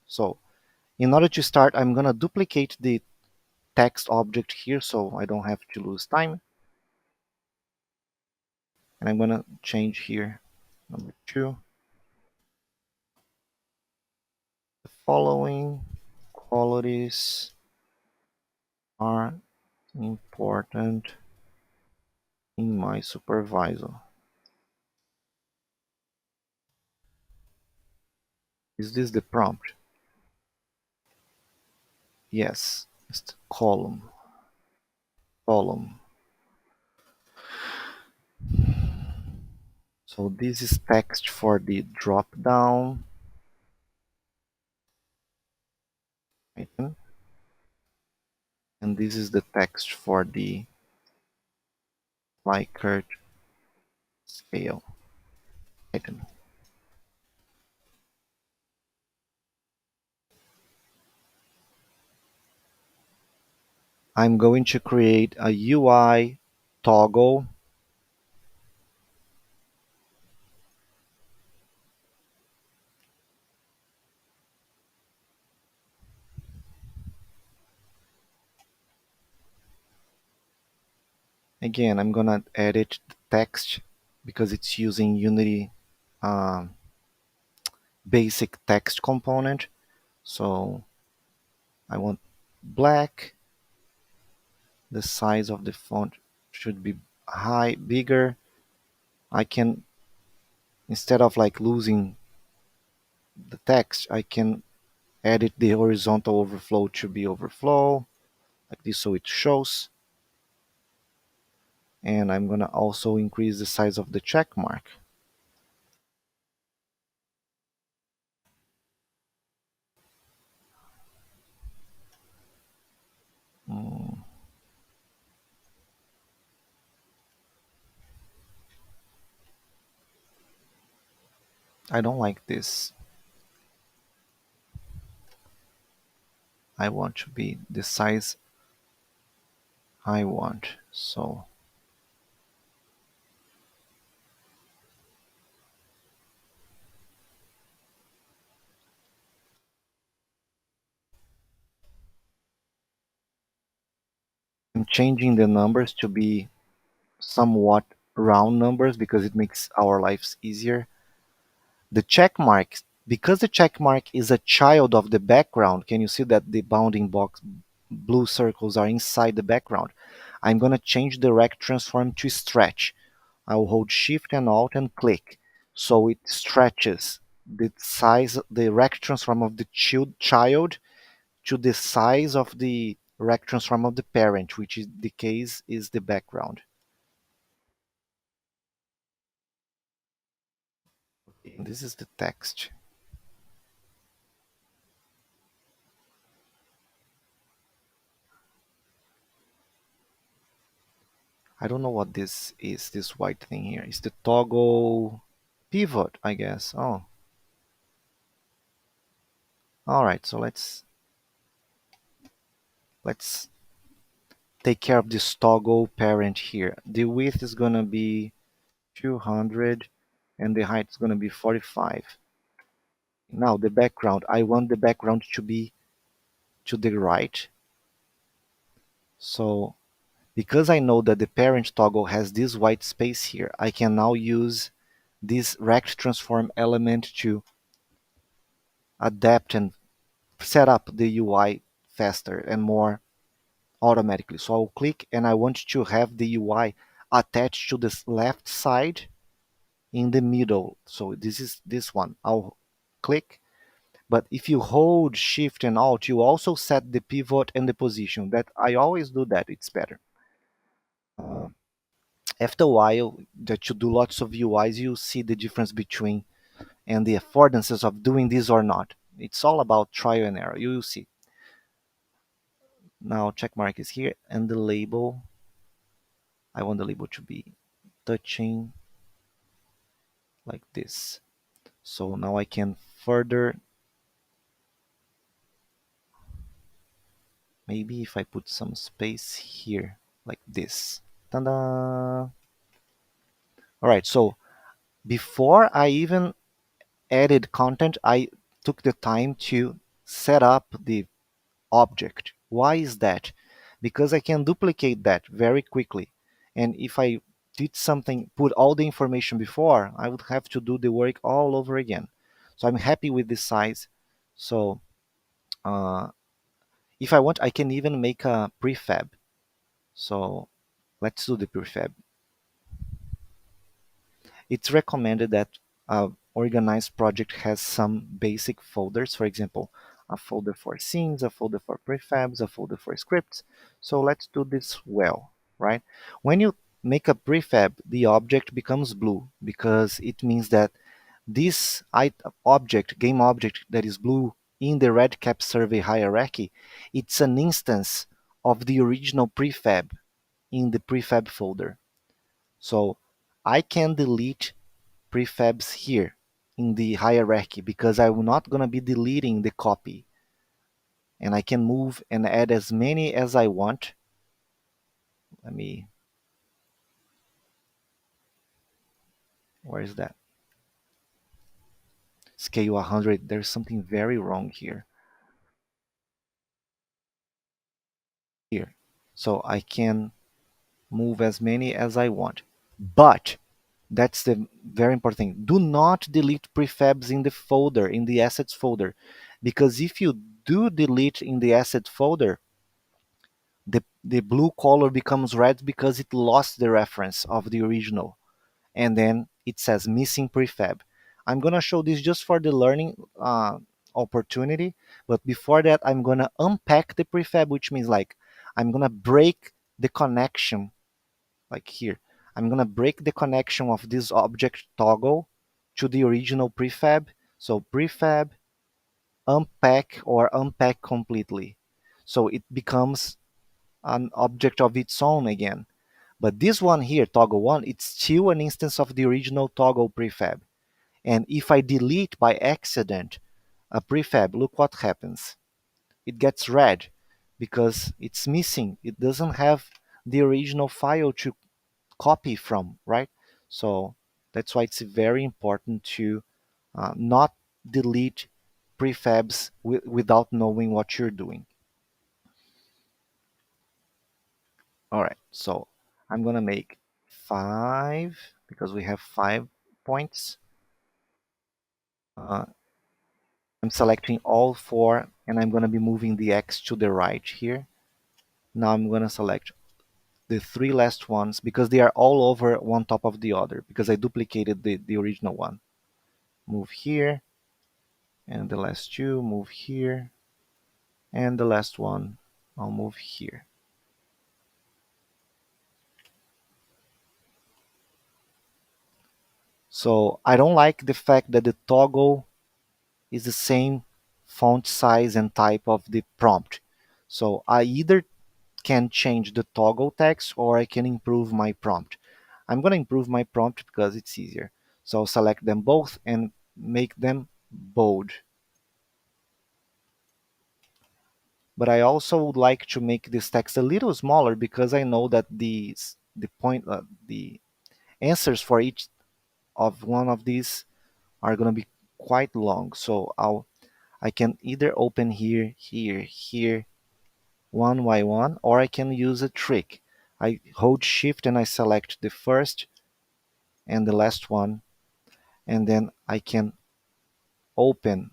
So in order to start, I'm gonna duplicate the text object here so I don't have to lose time. And I'm gonna change here number 2. The following qualities are important in my supervisor. Is this the prompt? Yes, it's the column. So this is text for the drop down item, and this is the text for the Likert scale item. I'm going to create a UI toggle. Again, I'm gonna edit the text because it's using Unity um, basic text component. So I want black. The size of the font should be bigger. I can, instead of like losing the text, I can edit the horizontal overflow to be overflow like this so it shows. And I'm gonna also increase the size of the check mark. Mm, I don't like this. I want to be the size I want. So I'm changing the numbers to be somewhat round numbers because it makes our lives easier. The check mark, because the check mark is a child of the background, can you see that the bounding box blue circles are inside the background? I'm going to change the rect transform to stretch. I'll hold shift and alt and click. So it stretches the size, the rect transform of the child to the size of the rect transform of the parent, which in the case is the background. This is the text. I don't know what this is, this white thing here. It's the toggle pivot, I guess. Oh, all right. So let's take care of this toggle parent here. The width is gonna be 200 and the height is gonna be 45. Now the background, I want the background to be to the right. So because I know that the parent toggle has this white space here, I can now use this rect transform element to adapt and set up the UI faster and more automatically. So I'll click and I want to have the UI attached to this left side in the middle. So this is this one. I'll click, but if you hold shift and alt, you also set the pivot and the position. That I always do that, it's better. Uh, After a while that you do lots of UIs, you see the difference between and the affordances of doing this or not. It's all about trial and error. You will see. Now check mark is here and the label. I want the label to be touching like this. So now I can further, maybe if I put some space here like this. Ta-da! All right, so before I even added content, I took the time to set up the object. Why is that? Because I can duplicate that very quickly. And if I did something, put all the information before, I would have to do the work all over again. So I'm happy with this size. So uh, if I want, I can even make a prefab. So let's do the prefab. It's recommended that a organized project has some basic folders. For example, a folder for scenes, a folder for prefabs, a folder for scripts. So let's do this well, right? When you make a prefab, the object becomes blue because it means that this object, game object that is blue in the REDcap survey hierarchy, it's an instance of the original prefab in the prefab folder. So I can delete prefabs here in the hierarchy because I'm not going to be deleting the copy. And I can move and add as many as I want. Let me, where is that? Scale 100. There's something very wrong here. Here. So I can move as many as I want. But that's the very important thing. Do not delete prefabs in the folder, in the assets folder. Because if you do delete in the asset folder, the blue color becomes red because it lost the reference of the original. And then it says missing prefab. I'm going to show this just for the learning opportunity. But before that, I'm going to unpack the prefab, which means like I'm going to break the connection, like here. I'm going to break the connection of this object toggle to the original prefab. So prefab, unpack or unpack completely. So it becomes an object of its own again. But this one here, toggle one, it's still an instance of the original toggle prefab. And if I delete by accident a prefab, look what happens. It gets red because it's missing. It doesn't have the original file to copy from, right? So that's why it's very important to not delete prefabs without knowing what you're doing. All right, so I'm gonna make 5 because we have 5 points. Uh, I'm selecting all 4 and I'm gonna be moving the X to the right here. Now I'm gonna select the 3 last ones because they are all over one top of the other because I duplicated the original one. Move here, and the last 2 move here, and the last one I'll move here. So I don't like the fact that the toggle is the same font size and type of the prompt. So I either can change the toggle text or I can improve my prompt. I'm going to improve my prompt because it's easier. So I'll select them both and make them bold. But I also would like to make this text a little smaller because I know that the answers for each of one of these are going to be quite long. So I can either open here, here, here, one by one, or I can use a trick. I hold shift and I select the first and the last one, and then I can open.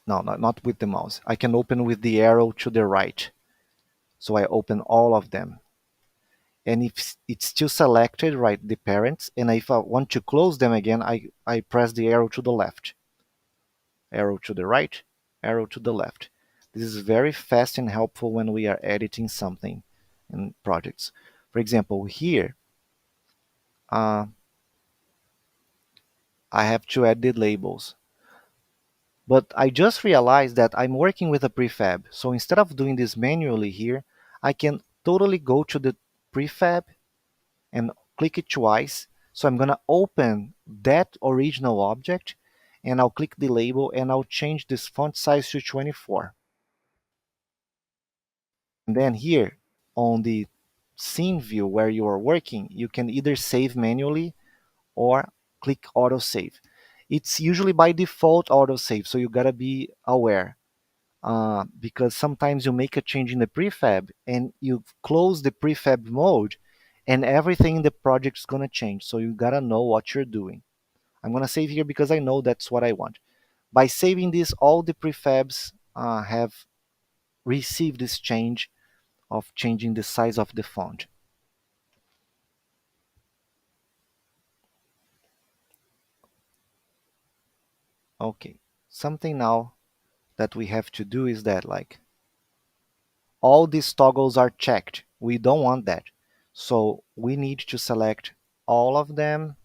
No, not with the mouse. I can open with the arrow to the right. So I open all of them. And if it's still selected, right, the parents, and if I want to close them again, I press the arrow to the left. Arrow to the right, arrow to the left. This is very fast and helpful when we are editing something in projects. For example, here, uh, I have to add the labels. But I just realized that I'm working with a prefab. So instead of doing this manually here, I can totally go to the prefab and click it twice. So I'm going to open that original object and I'll click the label and I'll change this font size to 24. And then here on the scene view where you are working, you can either save manually or click autosave. It's usually by default autosave, so you gotta be aware. because sometimes you make a change in the prefab and you close the prefab mode and everything in the project is going to change. So you got to know what you're doing. I'm going to save here because I know that's what I want. By saving this, all the prefabs have received this change of changing the size of the font. Okay, something now that we have to do is that like all these toggles are checked. We don't want that. So we need to select all of them,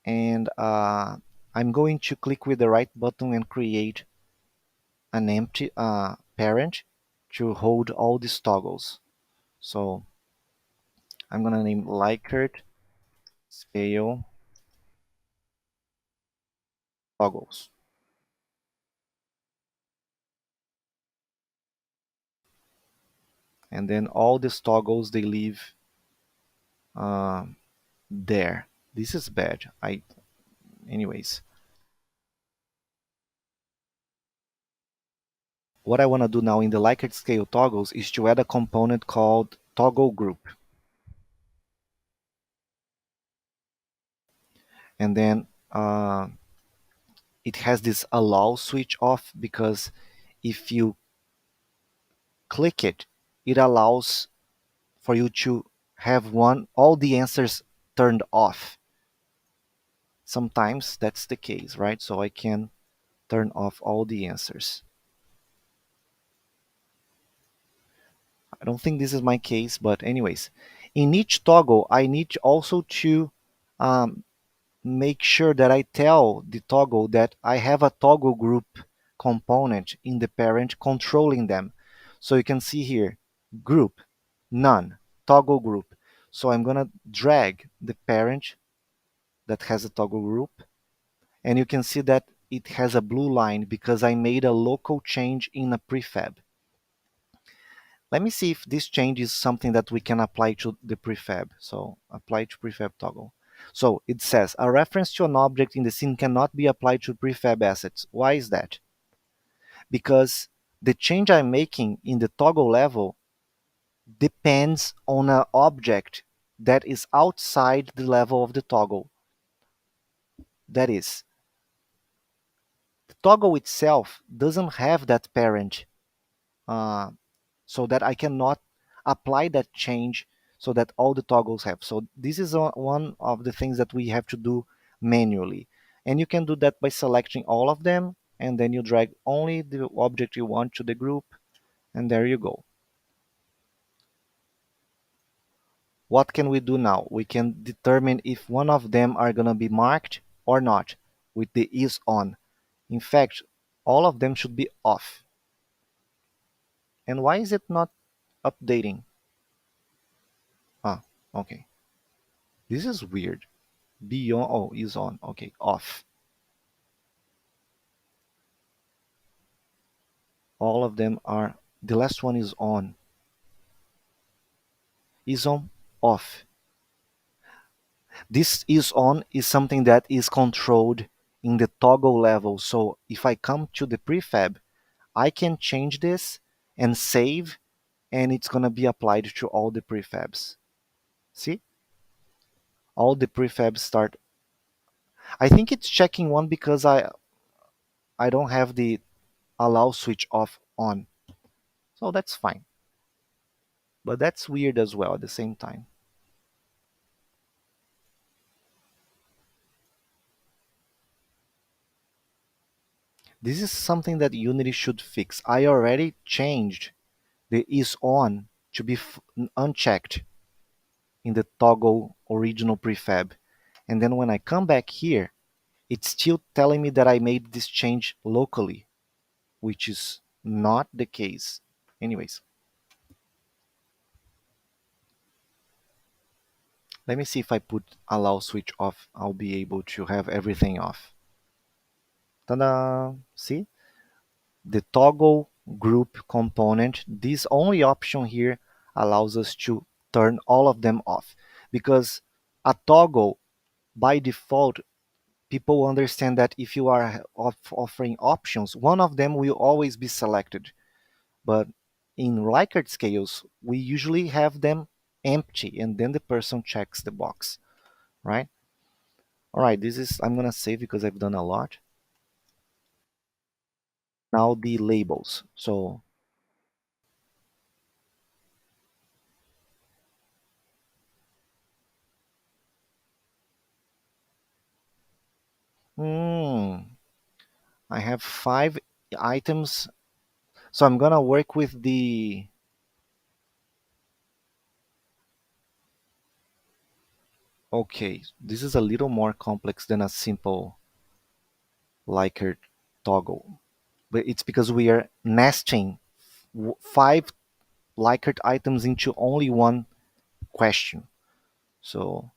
and I'm going to click with the right button and create an empty parent to hold all these toggles. So I'm gonna name Likert scale toggles. And then all these toggles they leave uh, there. This is bad. Anyways, what I want to do now in the Likert scale toggles is to add a component called toggle group. And then it has this allow switch off because if you click it, it allows for you to have all the answers turned off. Sometimes that's the case, right? So I can turn off all the answers. I don't think this is my case, but anyways, in each toggle, I need also to um, make sure that I tell the toggle that I have a toggle group component in the parent controlling them. So you can see here, group, none, toggle group. So I'm gonna drag the parent that has a toggle group, and you can see that it has a blue line because I made a local change in a prefab. Let me see if this change is something that we can apply to the prefab. So apply to prefab toggle. So it says a reference to an object in the scene cannot be applied to prefab assets. Why is that? Because the change I'm making in the toggle level depends on an object that is outside the level of the toggle. That is, the toggle itself doesn't have that parent, uh, so that I cannot apply that change so that all the toggles have. So this is one of the things that we have to do manually. And you can do that by selecting all of them, and then you drag only the object you want to the group, and there you go. What can we do now? We can determine if one of them are going to be marked or not with the is on. In fact, all of them should be off. And why is it not updating? Ah, okay. This is weird. Beyond, oh, is on. Okay, off. All of them are, the last one is on. Is on, off. This is on is something that is controlled in the toggle level. So if I come to the prefab, I can change this and save, and it's going to be applied to all the prefabs. See? All the prefabs start. I think it's checking one because I don't have the allow switch off on. So that's fine. But that's weird as well at the same time. This is something that Unity should fix. I already changed the is on to be unchecked in the toggle original prefab. And then when I come back here, it's still telling me that I made this change locally, which is not the case. Anyways, let me see if I put allow switch off, I'll be able to have everything off. Ta-da! See? The toggle group component, this only option here allows us to turn all of them off, because a toggle by default people understand that if you are offering options, one of them will always be selected. But in Likert scales, we usually have them empty, and then the person checks the box, right? All right, this is, I'm gonna save because I've done a lot. Now the labels. So, hmm, I have 5 items. So I'm gonna work with the, okay, this is a little more complex than a simple Likert toggle. But it's because we are nesting 5 Likert items into only one question. So,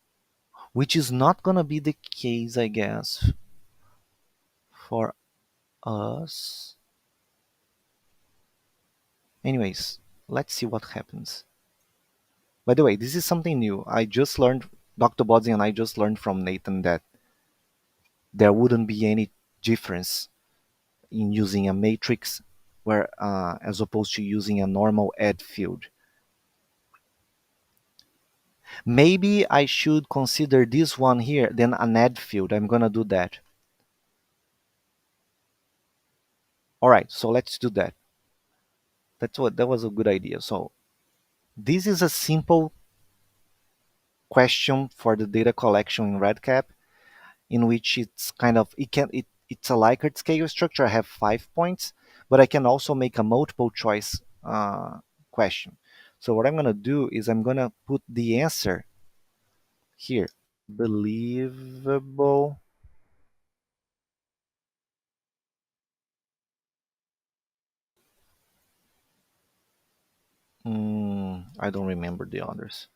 which is not gonna be the case, I guess, for us. Anyways, let's see what happens. By the way, this is something new. I just learned, Dr. Bodzi and I just learned from Nathan that there wouldn't be any difference in using a matrix where as opposed to using a normal add field. Maybe I should consider this one here, then an add field. I'm gonna do that. All right, so let's do that. That was a good idea. So this is a simple question for the data collection in REDcap, in which it's kind of it's a Likert scale structure. I have 5 points, but I can also make a multiple choice question. So what I'm gonna do is I'm gonna put the answer here. Believable. I don't remember the others.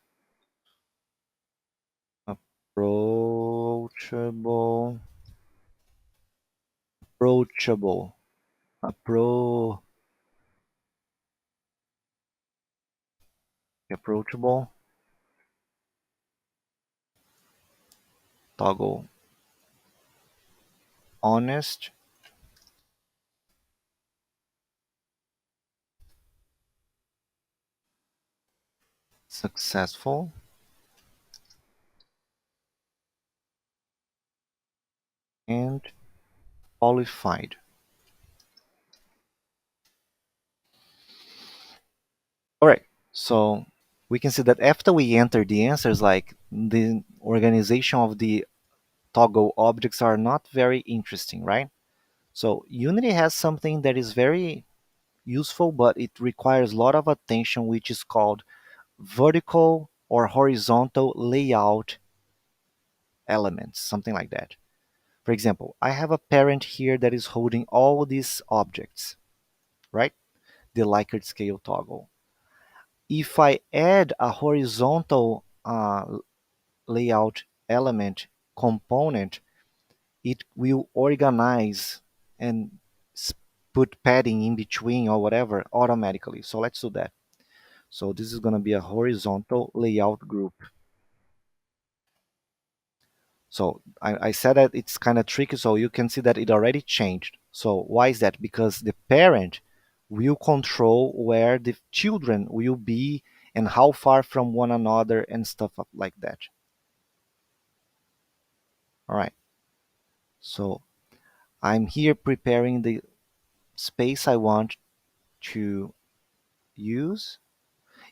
Approachable. Approachable. Appro. Approachable. Toggle. Honest. Successful. And qualified. All right. So we can see that after we enter the answers, like the organization of the toggle objects are not very interesting, right? So Unity has something that is very useful, but it requires a lot of attention, which is called vertical or horizontal layout elements, something like that. For example, I have a parent here that is holding all these objects, right? The Likert scale toggle. If I add a horizontal layout element component, it will organize and put padding in between or whatever automatically. So let's do that. So this is going to be a horizontal layout group. So I said that it's kind of tricky, so you can see that it already changed. So why is that? Because the parent will control where the children will be and how far from one another and stuff like that. All right. So I'm here preparing the space I want to use.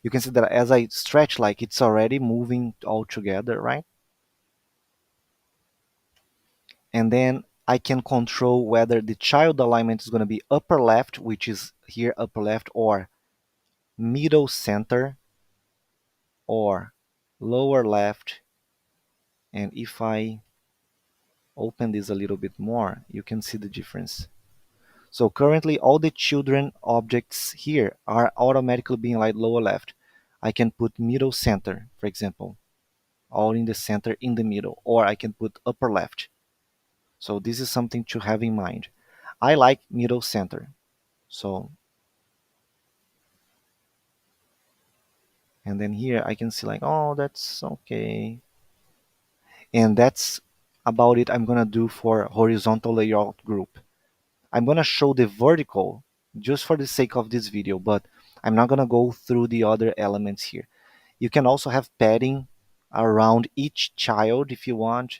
You can see that as I stretch, like it's already moving all together, right? And then I can control whether the child alignment is going to be upper left, which is here upper left, or middle center, or lower left. And if I open this a little bit more, you can see the difference. So currently all the children objects here are automatically being like lower left. I can put middle center, for example, all in the center in the middle, or I can put upper left. So this is something to have in mind. I like middle center. So, and then here I can see like, oh, that's okay. And that's about it I'm gonna do for horizontal layout group. I'm gonna show the vertical just for the sake of this video, but I'm not gonna go through the other elements here. You can also have padding around each child if you want,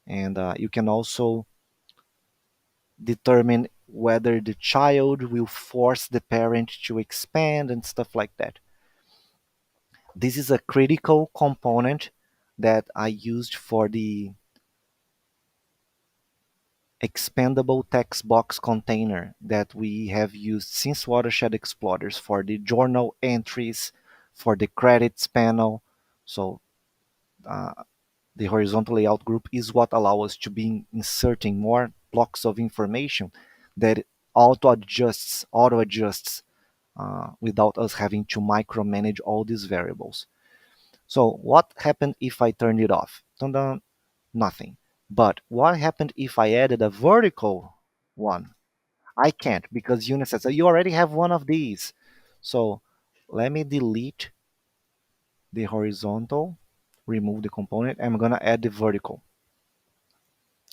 and you can also determine whether the child will force the parent to expand and stuff like that. This is a critical component that I used for the expandable text box container that we have used since Watershed Explorers for the journal entries, for the credits panel. So uh, the horizontal layout group is what allows us to be inserting more blocks of information that auto adjusts without us having to micromanage all these variables. So what happened if I turned it off? Dun-dun, nothing. But what happened if I added a vertical one? I can't because Unit says, you already have one of these. So let me delete the horizontal, remove the component. I'm going to add the vertical.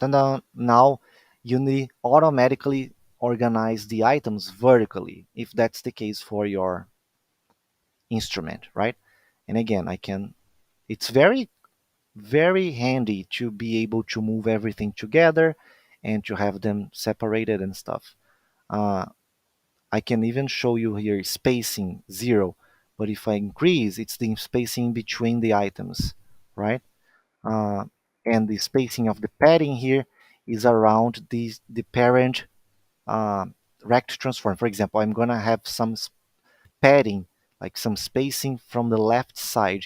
And now Unity automatically organize the items vertically if that's the case for your instrument, right? And again, it's very handy to be able to move everything together and to have them separated and stuff. Uh, I can even show you here spacing 0, but if I increase, it's the spacing between the items, right? Uh, and the spacing of the padding here is around the parent uh, rect transform. For example, I'm going to have some padding, like some spacing from the left side,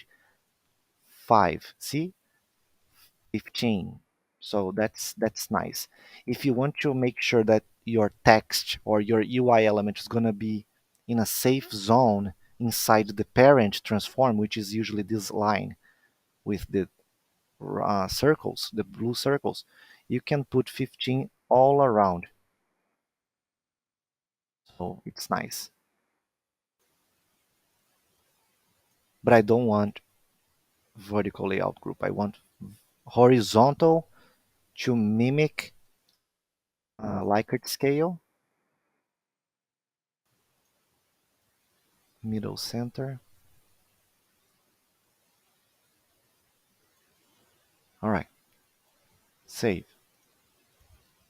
5. See? 15. So that's nice. If you want to make sure that your text or your UI element is going to be in a safe zone inside the parent transform, which is usually this line with the circles, the blue circles, you can put 15 all around. So it's nice. But I don't want vertical layout group. I want horizontal to mimic Likert scale, middle center. All right, save.